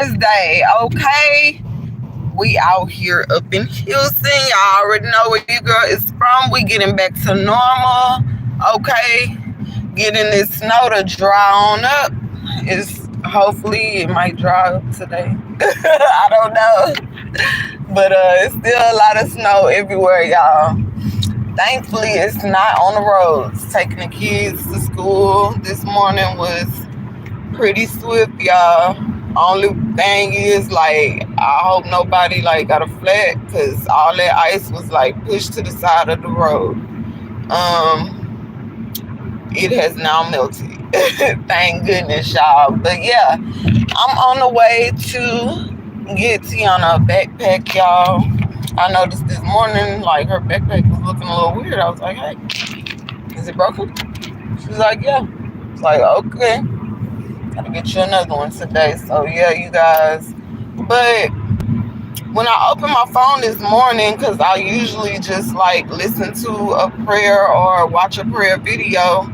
Thursday, okay? We out here up in Houston. Y'all already know where your girl is from. We getting back to normal, okay? Getting this snow to dry on up. It's hopefully it might dry up today. I don't know, but it's still a lot of snow everywhere, y'all. Thankfully, it's not on the roads. Taking the kids to school this morning was pretty swift, y'all. Only thing is, like, I hope nobody like got a flat because all that ice was like pushed to the side of the road. It has now melted. Thank goodness, y'all. But yeah, I'm on the way to get Tiana a backpack, y'all. I noticed this morning, like, her backpack was looking a little weird. I was like, hey, is it broken? She's like, yeah. It's like, okay. Gotta get you another one today. So yeah, you guys. But when I opened my phone this morning, because I usually just like listen to a prayer or watch a prayer video,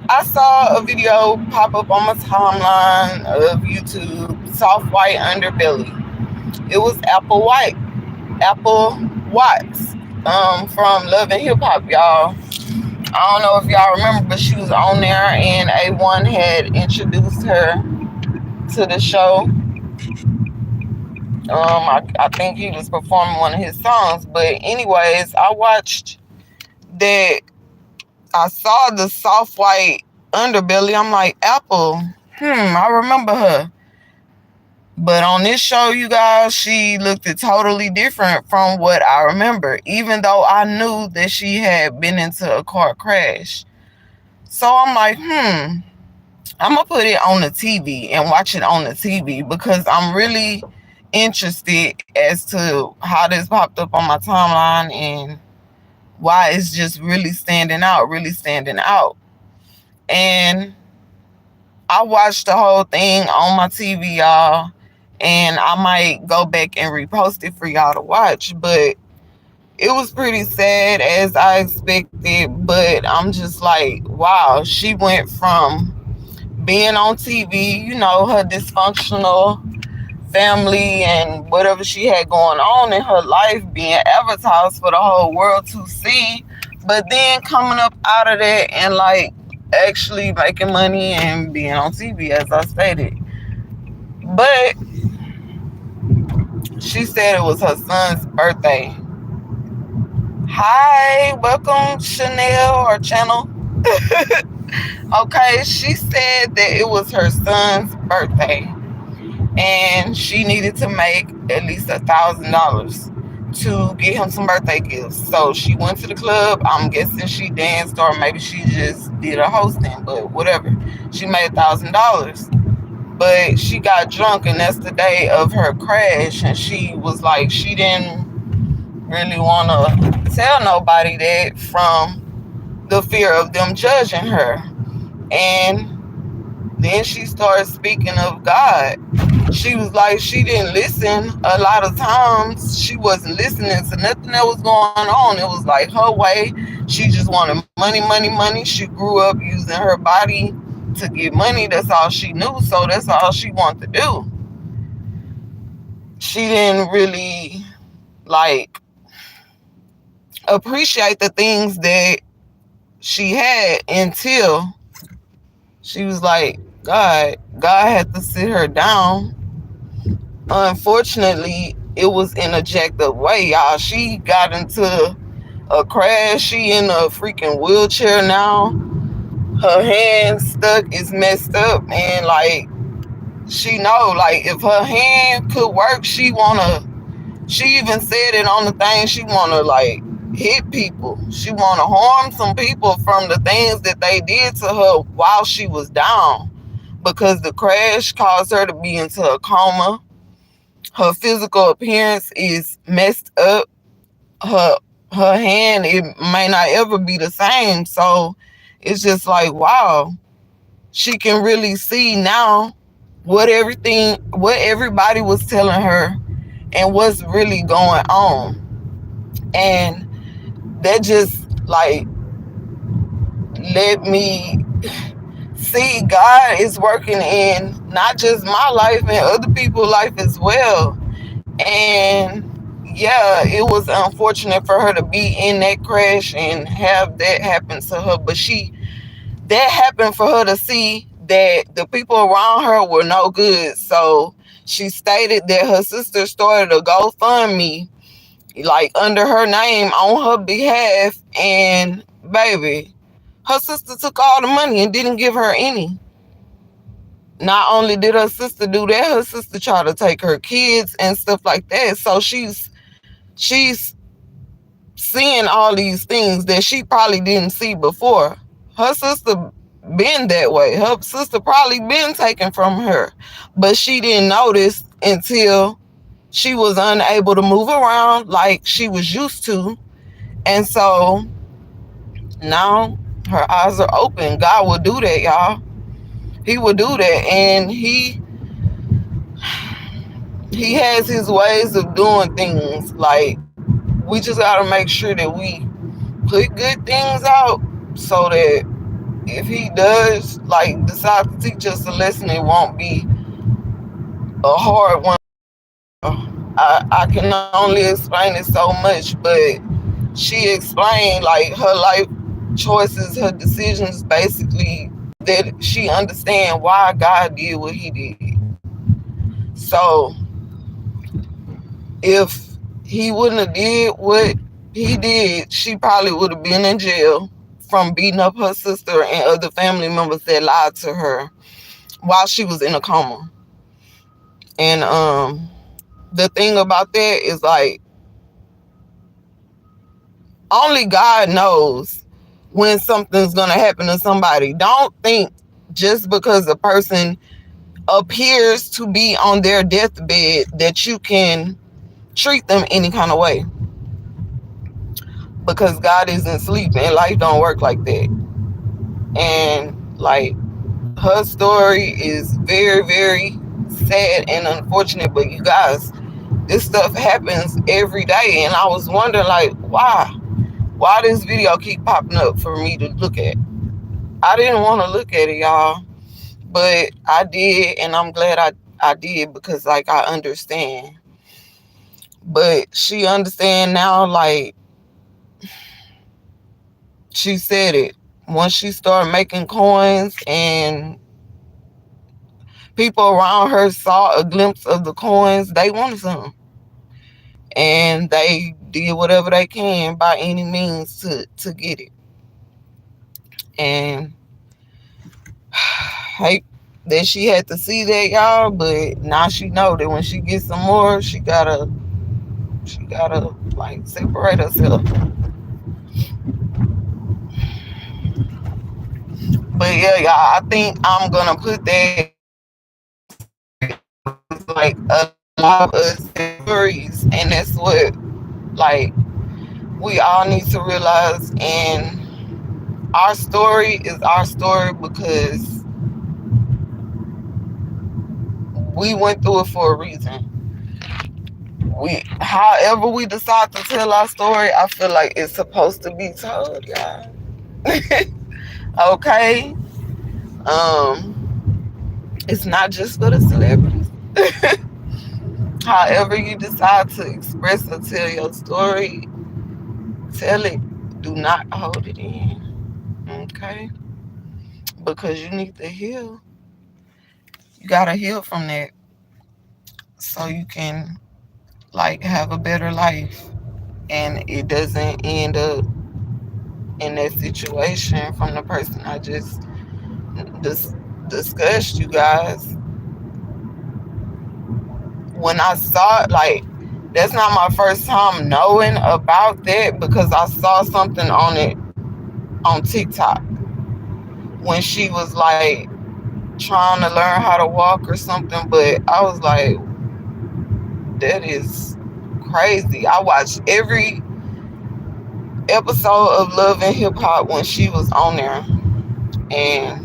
I saw a video pop up on my timeline of YouTube, soft white underbelly. It was Apple Watts, from Love and Hip Hop, y'all. I don't know if y'all remember, but she was on there, and A1 had introduced her to the show. I think he was performing one of his songs. But anyways, I watched that. I saw the soft white underbelly. I'm like, Apple. I remember her. But on this show, you guys, she looked totally different from what I remember, even though I knew that she had been into a car crash. So I'm like, I'm going to put it on the TV and watch it on the TV because I'm really interested as to how this popped up on my timeline and why it's just really standing out. And I watched the whole thing on my TV, y'all, and I might go back and repost it for y'all to watch, but it was pretty sad as I expected. But I'm just like, wow, she went from being on TV, her dysfunctional family and whatever she had going on in her life being advertised for the whole world to see, but then coming up out of that and like actually making money and being on TV, as I stated. But she said it was her son's birthday. Hi, welcome Chanel or Channel. Okay, she said that it was her son's birthday and she needed to make at least $1,000 to get him some birthday gifts. So she went to the club. I'm guessing she danced or maybe she just did a hosting, but whatever. She made $1,000. But she got drunk, and that's the day of her crash. And she was like, she didn't really want to tell nobody that from the fear of them judging her. And then she started speaking of God. She was like, she didn't listen a lot of times. She wasn't listening to nothing that was going on. It was like her way. She just wanted money, money, money. She grew up using her body to get money. That's all she knew. So that's all she wanted to do. She didn't really like appreciate the things that she had until she was like, God had to sit her down. Unfortunately, it was in a jacked up way, y'all. She got into a crash. She in a freaking wheelchair now. Her hand stuck is messed up, and like she know, like if her hand could work, she even said it on the thing, she wanna like hit people. She wanna harm some people from the things that they did to her while she was down, because the crash caused her to be into a coma. Her physical appearance is messed up. Her hand, it may not ever be the same. So it's just like, wow, she can really see now what everybody was telling her and what's really going on. And that just like let me see, God is working in not just my life and other people's life as well. And yeah, it was unfortunate for her to be in that crash and have that happen to her. But that happened for her to see that the people around her were no good. So she stated that her sister started a GoFundMe, like under her name on her behalf. And baby, her sister took all the money and didn't give her any. Not only did her sister do that, her sister tried to take her kids and stuff like that. So she's seeing all these things that she probably didn't see before. Her sister been that way. Her sister probably been taken from her, but she didn't notice until she was unable to move around like she was used to. And so now her eyes are open. God will do that, y'all. He will do that. And he has his ways of doing things. Like, we just got to make sure that we put good things out so that if he does like decide to teach us a lesson, it won't be a hard one. I can only explain it so much, but she explained like her life choices, her decisions, basically that she understand why God did what he did. So if he wouldn't have did what he did, she probably would have been in jail from beating up her sister and other family members that lied to her while she was in a coma. And the thing about that is like only God knows when something's gonna happen to somebody. Don't think just because a person appears to be on their deathbed that you can treat them any kind of way, because God isn't asleep and life don't work like that. And like, her story is very, very sad and unfortunate, but you guys, this stuff happens every day. And I was wondering like, why this video keep popping up for me to look at. I didn't want to look at it, y'all, but I did. And I'm glad I did, because like, I understand. But she understand now. Like, she said it, once she started making coins and people around her saw a glimpse of the coins, they wanted some. And they did whatever they can by any means to get it. And hate that she had to see that, y'all, but now she know that when she gets some more, she gotta like separate herself. But yeah, y'all, I think I'm gonna put that like a lot of us stories, and that's what like we all need to realize. And our story is our story because we went through it for a reason. However we decide to tell our story, I feel like it's supposed to be told, y'all. Okay? It's not just for the celebrities. However you decide to express or tell your story, tell it. Do not hold it in. Okay? Because you need to heal. You gotta heal from that so you can like have a better life, and it doesn't end up in that situation from the person I just discussed, you guys. When I saw it, like, that's not my first time knowing about that, because I saw something on it on TikTok when she was like trying to learn how to walk or something. But I was like, that is crazy. I watched every episode of Love and Hip Hop when she was on there, and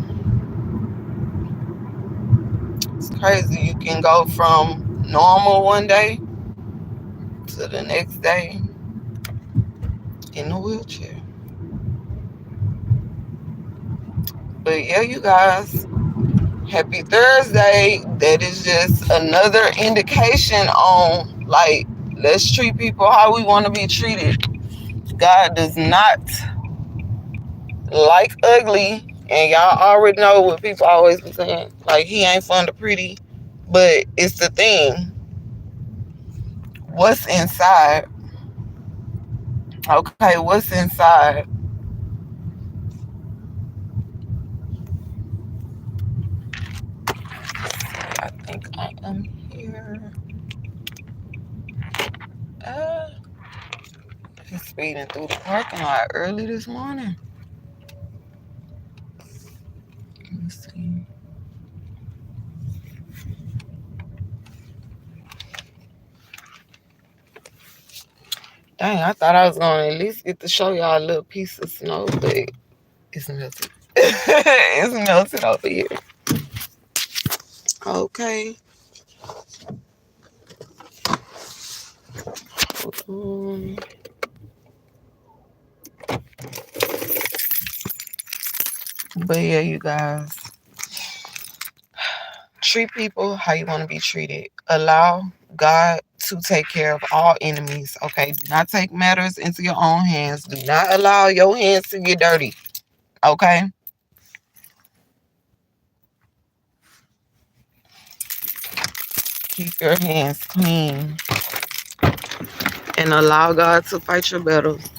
it's crazy. You can go from normal one day to the next day in a wheelchair. But yeah, you guys, happy Thursday. That is just another indication on, like, let's treat people how we want to be treated. God does not like ugly. And y'all already know what people always be saying. Like, he ain't fun to pretty. But it's the thing. What's inside? Okay, what's inside? I think I am here. Uh, he's speeding through the parking lot early this morning. Let me see. Dang, I thought I was gonna at least get to show y'all a little piece of snow, but it's melted. It's melted over here. Okay. Hold on. But yeah, you guys, treat people how you want to be treated. Allow God to take care of all enemies. Okay, do not take matters into your own hands. Do not allow your hands to get dirty. Okay. Keep your hands clean and allow God to fight your battles.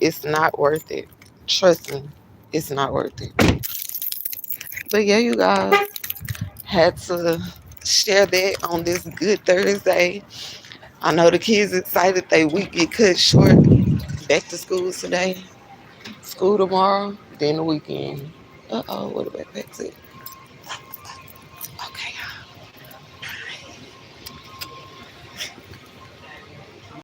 It's not worth it. Trust me, it's not worth it. But yeah, you guys, had to share that on this good Thursday. I know the kids excited they week get cut short. Back to school today, school tomorrow, then the weekend. Uh-oh, what a backpack's it?